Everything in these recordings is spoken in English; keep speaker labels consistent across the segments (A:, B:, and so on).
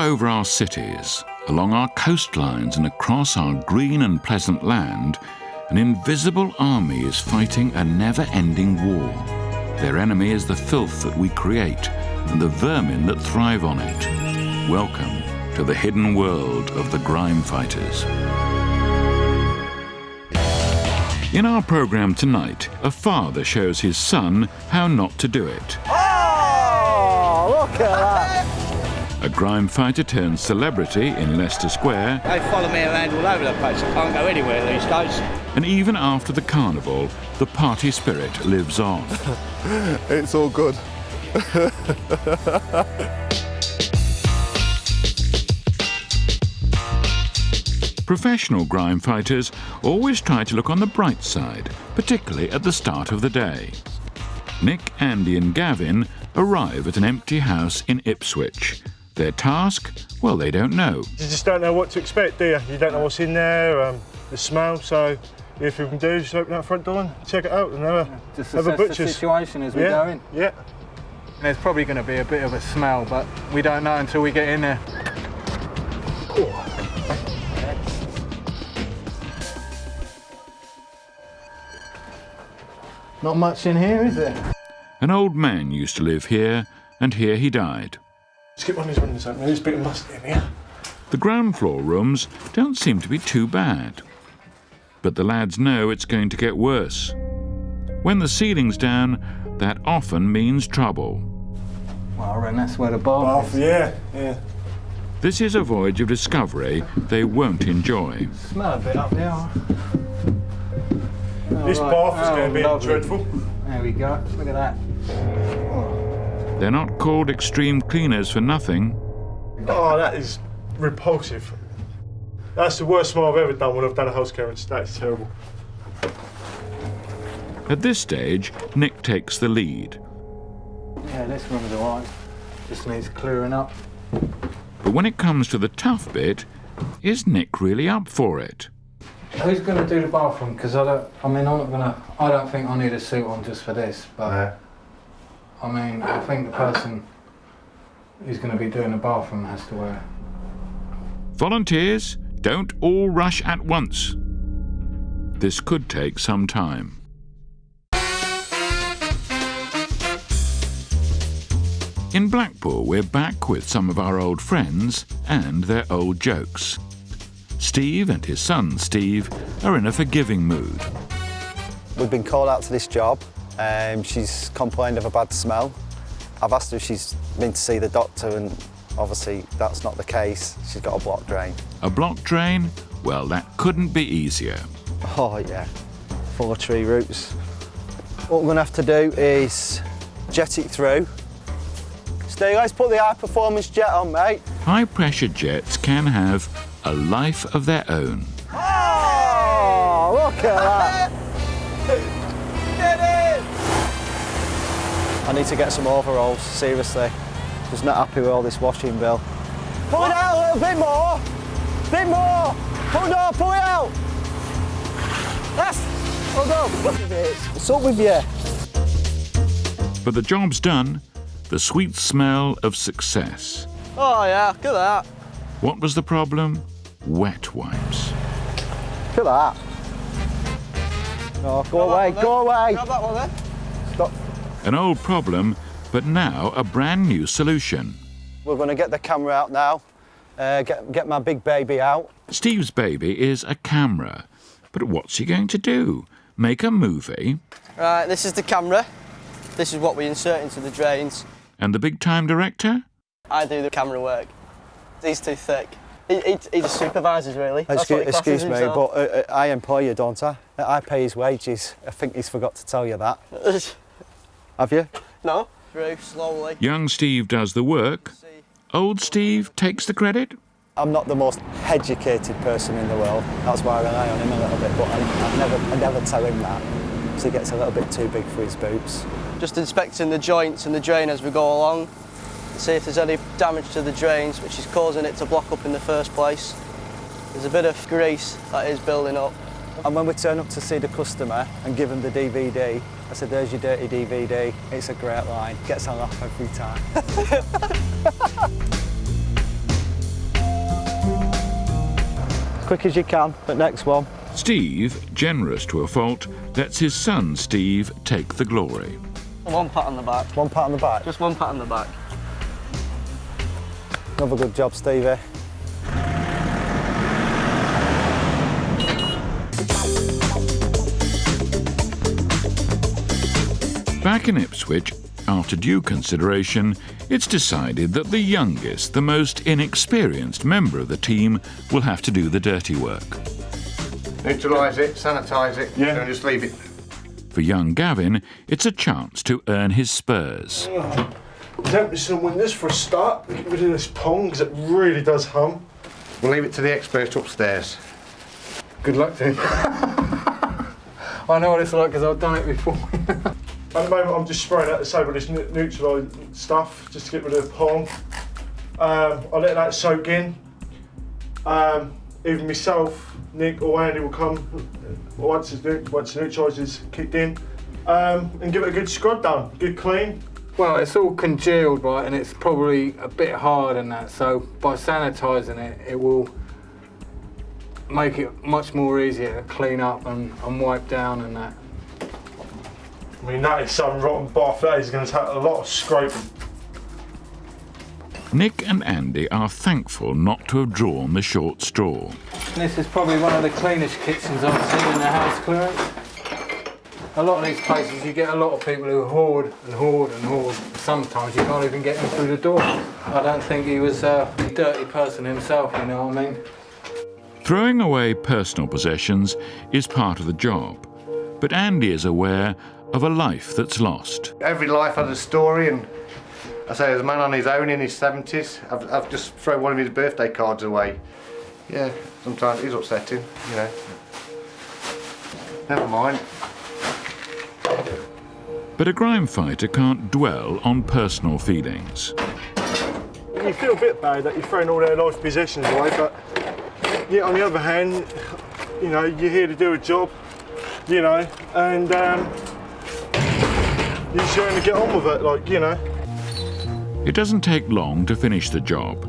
A: over our cities, along our coastlines and across our green and pleasant land, an invisible army is fighting a never-ending war. Their enemy is the filth that we create and the vermin that thrive on it. Welcome to the hidden world of the Grimefighters. In our programme tonight, a father shows his son how not to do it.
B: Oh, look at that!
A: A grime fighter turned celebrity in Leicester Square.
C: They follow me around all over the place. I can't go anywhere these days.
A: And even after the carnival, the party spirit lives on.
B: It's all good.
A: Professional grime fighters always try to look on the bright side, particularly at the start of the day. Nick, Andy and Gavin arrive at an empty house in Ipswich. Their task? Well, they don't know.
D: You just don't know what to expect, do you? You don't know what's in there, the smell, so if you can do is just open that front door and check it out and have a butcher's.
E: The situation as we go in.
D: Yeah.
E: There's probably going to be a bit of a smell, but we don't know until we get in there. Not much in here, is there?
A: An old man used to live here, and here he died.
D: Let's get one of these windows open. There's a bit of must in here.
A: The ground floor rooms don't seem to be too bad. But the lads know it's going to get worse. When the ceiling's down, that often means trouble.
E: Well, I reckon that's where the bath is.
D: Yeah.
A: This is a voyage of discovery they won't enjoy.
E: Smell a bit up there.
D: This bath is going to be
E: lovely.
D: dreadful.
E: There we go. Look at that.
A: They're not called extreme cleaners for nothing.
D: Oh, that is repulsive. That's the worst smell I've ever done when I've done a house clearance. That's terrible.
A: At this stage, Nick takes the lead.
E: Yeah, this room's all right. Just needs clearing up.
A: But when it comes to the tough bit, is Nick really up for it?
E: Who's going to do the bathroom? Because I don't think I need a suit on just for this, but I mean, I think the person who's going to be doing the bathroom has to wear it.
A: Volunteers, don't all rush at once. This could take some time. In Blackpool, we're back with some of our old friends and their old jokes. Steve and his son, Steve, are in a forgiving mood.
B: We've been called out to this job. She's complained of a bad smell. I've asked her if she's been to see the doctor, and obviously that's not the case. She's got a blocked drain.
A: A blocked drain? Well, that couldn't be easier.
B: Oh, yeah, full of tree roots. What we're going to have to do is jet it through. Steve, let's put the high-performance jet on, mate.
A: High-pressure jets can have a life of their own.
B: Oh, look at that.
C: Get in!
B: I need to get some overalls, seriously. Just not happy with all this washing, Bill. Pull it out a little bit more. Bit more. Pull it out. That's... Hold on. What's up with you?
A: But the job's done. The sweet smell of success.
B: Oh, yeah, look at that.
A: What was the problem? Wet wipes.
B: Look at that. No, go away.
C: Grab that one there.
B: Stop.
A: An old problem, but now a brand new solution.
B: We're going to get the camera out now, get my big baby out.
A: Steve's baby is a camera. But what's he going to do? Make a movie?
F: Right, this is the camera. This is what we insert into the drains.
A: And the big-time director?
F: I do the camera work. He's too thick. He just supervises, really. That's what he classes
B: Excuse me,
F: himself.
B: but I employ you, don't I? I pay his wages. I think he's forgot to tell you that. Have you?
F: No. Through, slowly.
A: Young Steve does the work. Old Steve takes the credit.
B: I'm not the most educated person in the world. That's why I rely on him a little bit, but I never tell him that, because he gets a little bit too big for his boots.
F: Just inspecting the joints and the drain as we go along. See if there's any damage to the drains, which is causing it to block up in the first place. There's a bit of grease that is building up.
B: And when we turn up to see the customer and give them the DVD, I said, there's your dirty DVD. It's a great line. Gets a laugh every time. quick as you can, but next one.
A: Steve, generous to a fault, lets his son Steve take the glory.
F: One pat on the back.
B: One pat on the back.
F: Just one pat on the back.
B: Another good job, Stevie.
A: Back in Ipswich, after due consideration, it's decided that the youngest, the most inexperienced member of the team will have to do the dirty work.
G: Neutralise it, sanitise it,
D: Yeah.
G: and just leave it.
A: For young Gavin, it's a chance to earn his spurs.
D: Tempted to win this for a start. Get rid of this pong because it really does hum.
G: We'll leave it to the experts upstairs.
E: Good luck to him. I know what it's like because I've done it before.
D: At the moment, I'm just spraying out the side with this neutralised stuff just to get rid of the pong. I let that soak in. Either myself, Nick, or Andy will come once the neutraliser's kicked in and give it a good scrub down, good clean.
E: Well, it's all congealed, right, and it's probably a bit hard and that, so by sanitising it, it will make it much more easier to clean up and wipe down and that.
D: I mean, that is some rotten bath. That is going to take a lot of scraping.
A: Nick and Andy are thankful not to have drawn the short straw.
E: This is probably one of the cleanest kitchens I've seen in the house clearance. A lot of these places you get a lot of people who hoard and hoard and hoard. Sometimes you can't even get them through the door. I don't think he was a dirty person himself, you know what I mean?
A: Throwing away personal possessions is part of the job, but Andy is aware of a life that's lost.
G: Every life has a story, and I say, as a man on his own in his 70s, I've just thrown one of his birthday cards away. Yeah, sometimes it is upsetting, you know. Never mind.
A: But a grime fighter can't dwell on personal feelings.
D: You feel a bit bad that you're throwing all their life possessions away, but yeah, on the other hand, you know, you're here to do a job, you know, and you're just going to get on with it, like, you know.
A: It doesn't take long to finish the job,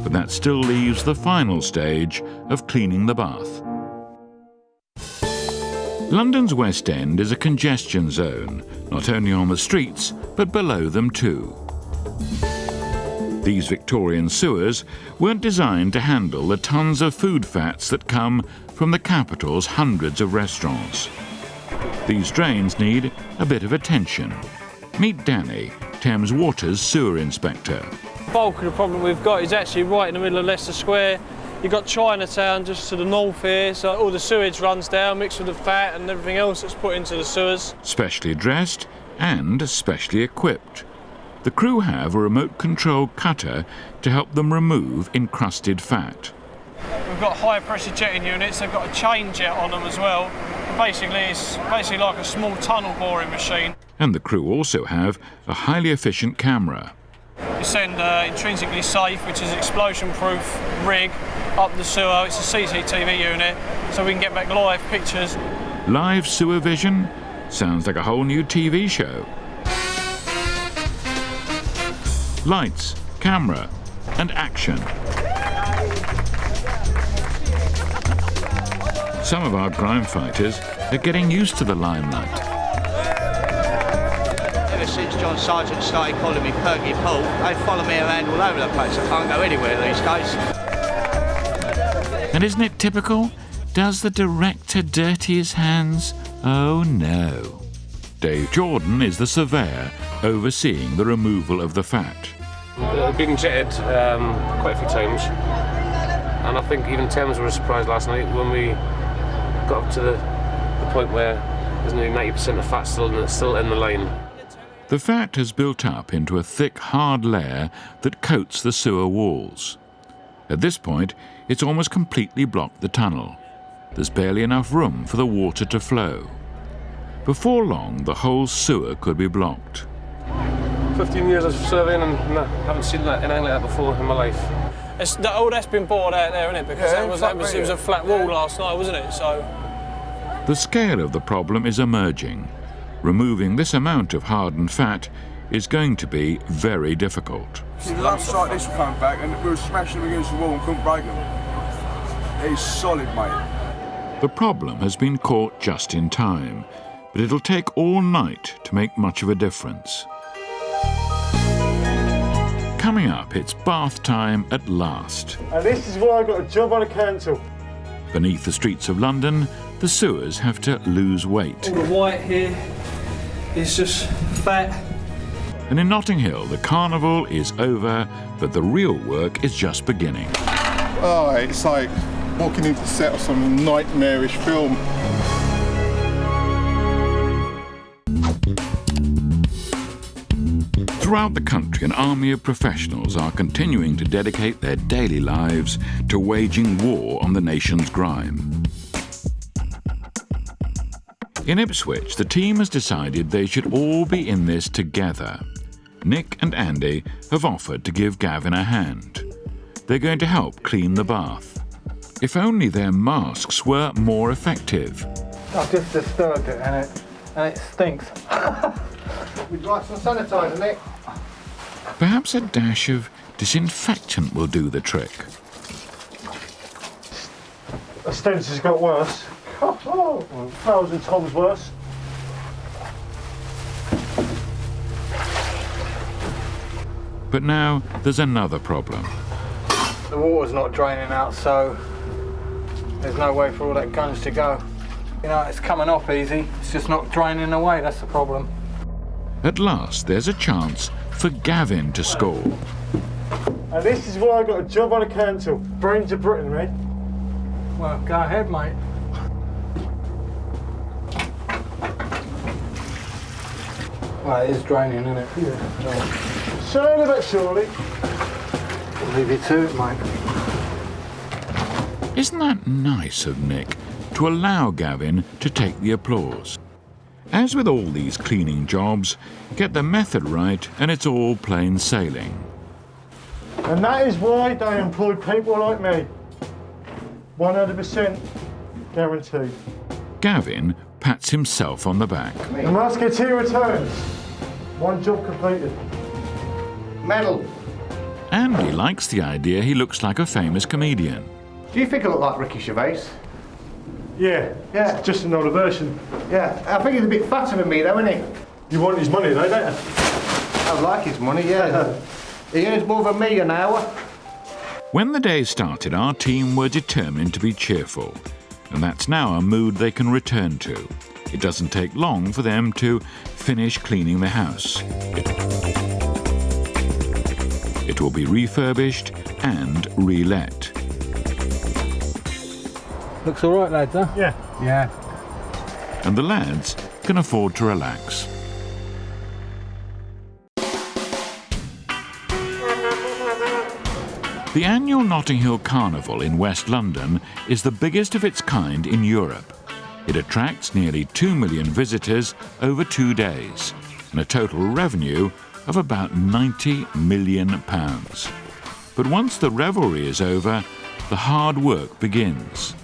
A: but that still leaves the final stage of cleaning the bath. London's West End is a congestion zone, not only on the streets, but below them too. These Victorian sewers weren't designed to handle the tons of food fats that come from the capital's hundreds of restaurants. These drains need a bit of attention. Meet Danny, Thames Water's sewer inspector.
H: The bulk of the problem we've got is actually right in the middle of Leicester Square. You've got Chinatown just to the north here, so all the sewage runs down, mixed with the fat and everything else that's put into the sewers.
A: Specially dressed and specially equipped. The crew have a remote-controlled cutter to help them remove encrusted fat.
H: We've got high-pressure jetting units, they've got a chain jet on them as well. Basically, it's like a small tunnel boring machine.
A: And the crew also have a highly efficient camera.
H: We send intrinsically safe, which is explosion-proof rig, up the sewer. It's a CCTV unit, so we can get back live pictures.
A: Live sewer vision? Sounds like a whole new TV show. Lights, camera, and action. Some of our grime fighters are getting used to the limelight.
C: Ever since John Sargent started calling me Perky Paul, they follow me around all over the place. I can't go anywhere these days.
A: And isn't it typical? Does the director dirty his hands? Oh no. Dave Jordan is the surveyor overseeing the removal of the fat.
I: They've been jetted quite a few times, and I think even Thames were surprised last night when we got up to the point where there's nearly 90% of fat still in the line.
A: The fat has built up into a thick, hard layer that coats the sewer walls. At this point, it's almost completely blocked the tunnel. There's barely enough room for the water to flow. Before long, the whole sewer could be blocked.
I: 15 years of surveying and haven't seen anything like that before in my life.
H: All that's been bored out there, isn't it? Because it was a flat wall last night, wasn't it? So
A: the scale of the problem is emerging. Removing this amount of hardened fat is going to be very difficult.
J: See, the lumps like this were coming back and we were smashing them against the wall and couldn't break them. He's solid, mate.
A: The problem has been caught just in time, but it'll take all night to make much of a difference. Coming up, it's bath time at last.
D: And this is why I got a job on the council.
A: Beneath the streets of London, the sewers have to lose weight.
H: All the white here is just fat.
A: And in Notting Hill, the carnival is over, but the real work is just beginning.
J: Oh, it's like walking into the set of some nightmarish film.
A: Throughout the country, an army of professionals are continuing to dedicate their daily lives to waging war on the nation's grime. In Ipswich, the team has decided they should all be in this together. Nick and Andy have offered to give Gavin a hand. They're going to help clean the bath. If only their masks were more effective.
E: I've just disturbed it and it stinks.
G: Would you like some sanitizer, Nick?
A: Perhaps a dash of disinfectant will do the trick.
D: The stench has got worse. Oh, 1,000 times worse.
A: But now there's another problem.
E: The water's not draining out, so there's no way for all that gunge to go. You know, it's coming off easy, it's just not draining away, that's the problem.
A: At last, there's a chance for Gavin to score.
D: And this is why I got a job on the council. Brains of Britain, mate.
E: Well, go ahead, mate. Well, it is draining, isn't it? Yeah.
D: Slowly but surely.
E: I'll leave you to it, mate.
A: Isn't that nice of Nick to allow Gavin to take the applause? As with all these cleaning jobs, get the method right and it's all plain sailing.
D: And that is why they employ people like me. 100% guaranteed.
A: Gavin pats himself on the back.
D: The musketeer returns. One job completed.
G: Medal.
A: Andy likes the idea he looks like a famous comedian.
G: Do you think I look like Ricky Gervais?
D: Yeah,
G: Yeah.
D: it's just another version.
G: Yeah, I think he's a bit fatter than me though, isn't he?
D: You want his money though, don't you?
G: I like his money, yeah. He earns more than me an hour.
A: When the day started, our team were determined to be cheerful, and that's now a mood they can return to. It doesn't take long for them to finish cleaning the house. It will be refurbished and re-let.
E: Looks all right, lads, huh?
D: Yeah.
E: Yeah.
A: And the lads can afford to relax. The annual Notting Hill Carnival in West London is the biggest of its kind in Europe. It attracts nearly 2 million visitors over 2 days, and a total revenue of about £90 million. But once the revelry is over, the hard work begins.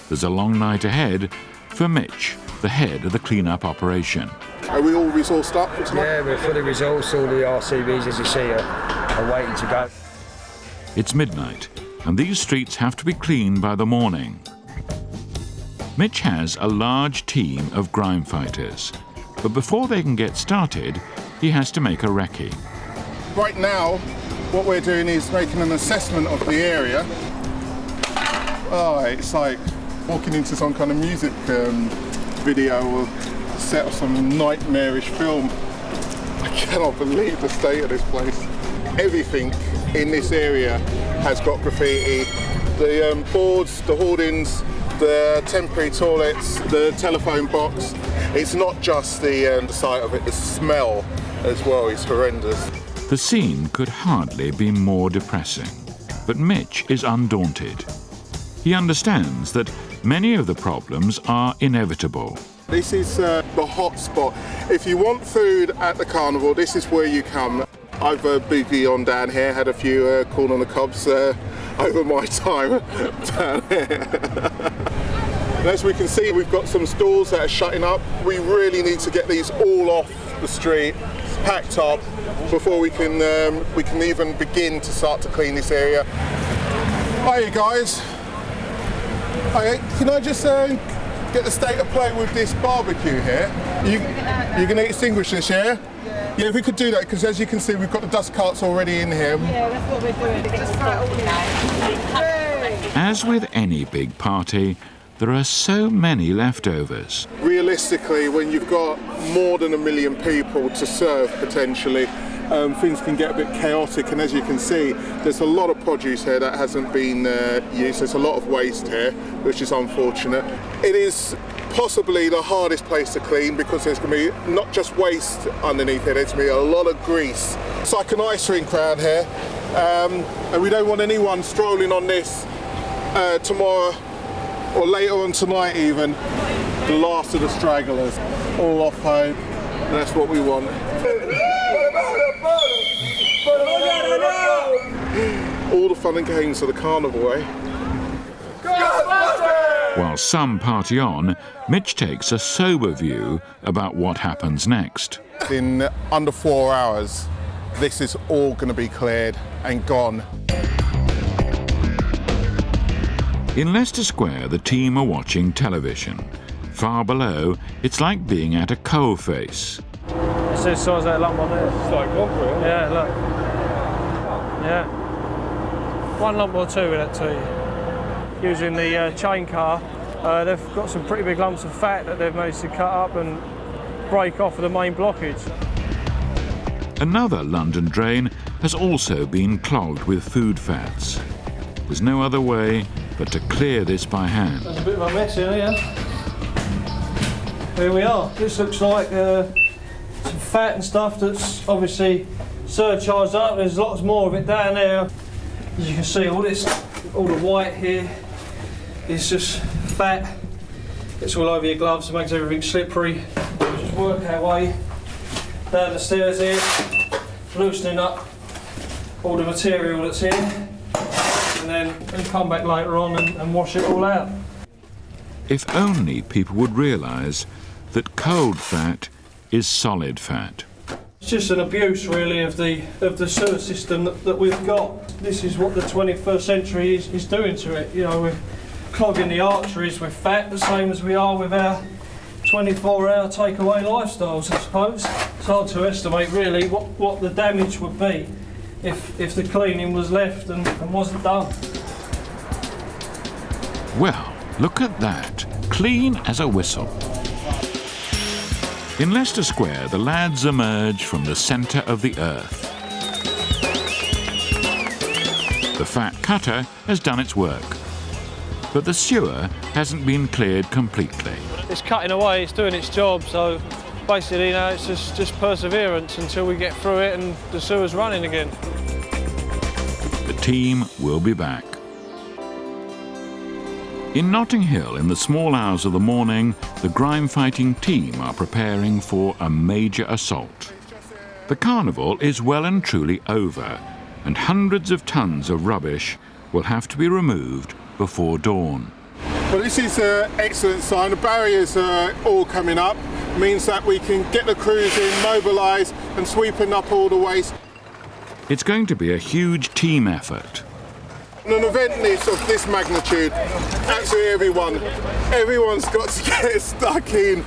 A: There's a long night ahead for Mitch, the head of the clean-up operation.
J: Are we all resourced up for tonight?
K: Yeah, we're fully resourced. All the RCBs, as you see, are waiting to go.
A: It's midnight, and these streets have to be cleaned by the morning. Mitch has a large team of Grimefighters, but before they can get started, he has to make a recce.
J: Right now, what we're doing is making an assessment of the area. Oh, it's like walking into some kind of music video or set of some nightmarish film. I cannot believe the state of this place. Everything in this area has got graffiti. The boards, the hoardings, the temporary toilets, the telephone box. It's not just the sight of it, the smell as well is horrendous.
A: The scene could hardly be more depressing, but Mitch is undaunted. He understands that many of the problems are inevitable.
J: This is the hot spot. If you want food at the carnival, this is where you come. I've boogie on down here, had a few corn on the cobs over my time down here. And as we can see, we've got some stalls that are shutting up. We really need to get these all off the street, packed up, before we can even begin to start to clean this area. Hiya guys. Hey, can I just get the state of play with this barbecue here? You're going to extinguish this, yeah? Yeah, if we could do that, because as you can see, we've got the dust carts already in here.
L: Yeah, that's what we're doing. Just throw it all in.
A: As with any big party, there are so many leftovers.
J: Realistically, when you've got more than 1 million people to serve potentially, things can get a bit chaotic, and as you can see, there's a lot of produce here that hasn't been used. There's a lot of waste here, which is unfortunate. It is possibly the hardest place to clean because there's going to be not just waste underneath it, there's going to be a lot of grease. It's like an ice rink around here, and we don't want anyone strolling on this tomorrow or later on tonight even. The last of the stragglers, all off home, and that's what we want. All the fun and games of the carnival, eh?
A: While some party on, Mitch takes a sober view about what happens next.
J: In under 4 hours, this is all going to be cleared and gone.
A: In Leicester Square, the team are watching television. Far below, it's like being at a coalface.
H: It's the size of that lump on there. It's like concrete. Yeah, look. Yeah. 1 lump or 2 with that tea. Using the chain car, they've got some pretty big lumps of fat that they've managed to cut up and break off of the main blockage.
A: Another London drain has also been clogged with food fats. There's no other way but to clear this by hand.
H: There's a bit of a mess in here. Here we are. This looks like some fat and stuff that's obviously surcharged up. There's lots more of it down there. As you can see, all the white here is just fat. It's all over your gloves, it makes everything slippery. We'll just work our way down the stairs here, loosening up all the material that's here, and then we'll come back later on and wash it all out.
A: If only people would realise that cold fat is solid fat.
H: It's just an abuse, really, of the sewer system that we've got. This is what the 21st century is doing to it. You know, we're clogging the arteries with fat, the same as we are with our 24-hour takeaway lifestyles, I suppose. It's hard to estimate, really, what the damage would be if the cleaning was left and wasn't done.
A: Well, look at that. Clean as a whistle. In Leicester Square, the lads emerge from the centre of the earth. The fat cutter has done its work, but the sewer hasn't been cleared completely.
H: It's cutting away, it's doing its job, so basically now it's just perseverance until we get through it and the sewer's running again.
A: The team will be back. In Notting Hill, in the small hours of the morning, the grime fighting team are preparing for a major assault. The carnival is well and truly over, and hundreds of tons of rubbish will have to be removed before dawn.
J: Well, this is an excellent sign. The barriers are all coming up. It means that we can get the crews in, mobilise and sweeping up all the waste.
A: It's going to be a huge team effort.
J: An event of this magnitude, absolutely everyone's got to get stuck in.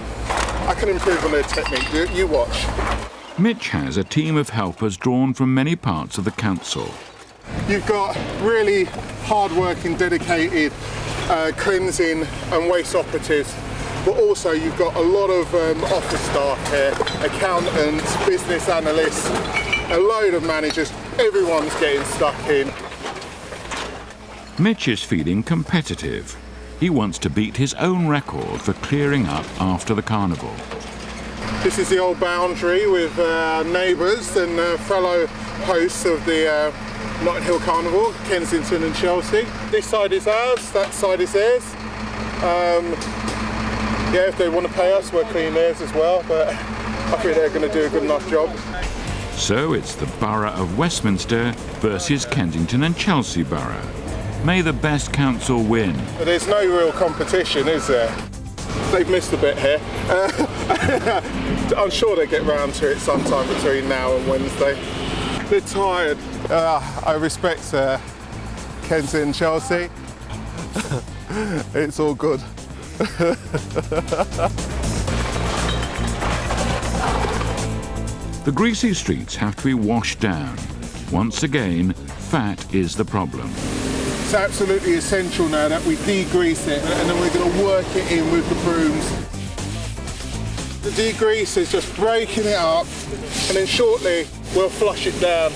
J: I can improve on their technique, you watch.
A: Mitch has a team of helpers drawn from many parts of the council.
J: You've got really hard-working, dedicated cleansing and waste operatives, but also you've got a lot of office staff here, accountants, business analysts, a load of managers. Everyone's getting stuck in.
A: Mitch is feeling competitive. He wants to beat his own record for clearing up after the carnival.
J: This is the old boundary with neighbours and fellow hosts of the Notting Hill Carnival, Kensington and Chelsea. This side is ours, that side is theirs. Yeah, if they want to pay us, we'll clean theirs as well, but I think they're going to do a good enough job.
A: So it's the Borough of Westminster versus Kensington and Chelsea Borough. May the best council win.
J: There's no real competition, is there? They've missed a bit here. I'm sure they get round to it sometime between now and Wednesday. They're tired. I respect Kensington and Chelsea. It's all good.
A: The greasy streets have to be washed down. Once again, fat is the problem.
J: It's absolutely essential now that we degrease it, and then we're going to work it in with the brooms. The degrease is just breaking it up, and then shortly we'll flush it down,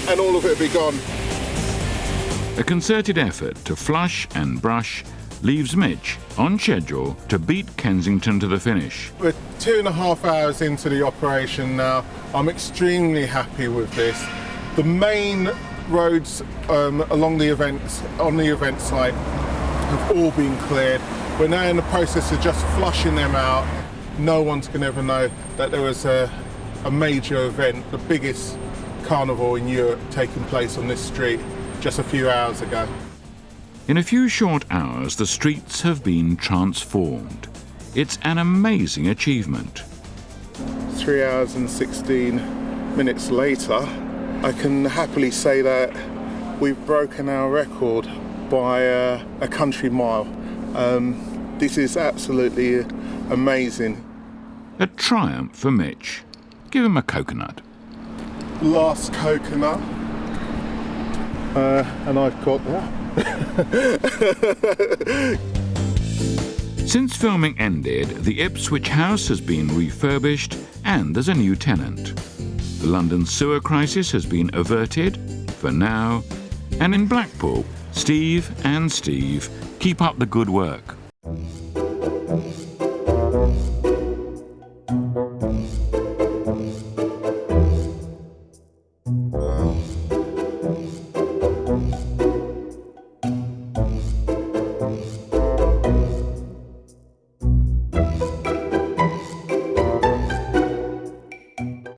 J: and all of it will be gone.
A: A concerted effort to flush and brush leaves Mitch on schedule to beat Kensington to the finish.
J: We're 2.5 hours into the operation now. I'm extremely happy with this. The main roads along the events, on the event site, have all been cleared. We're now in the process of just flushing them out. No one's going to ever know that there was a major event, the biggest carnival in Europe, taking place on this street just a few hours ago.
A: In a few short hours, the streets have been transformed. It's an amazing achievement.
J: 3 hours and 16 minutes later, I can happily say that we've broken our record by a country mile. This is absolutely amazing.
A: A triumph for Mitch. Give him a coconut.
J: Last coconut. And I've got that.
A: Since filming ended, the Ipswich house has been refurbished and there's a new tenant. The London sewer crisis has been averted, for now, and in Blackpool, Steve and Steve keep up the good work.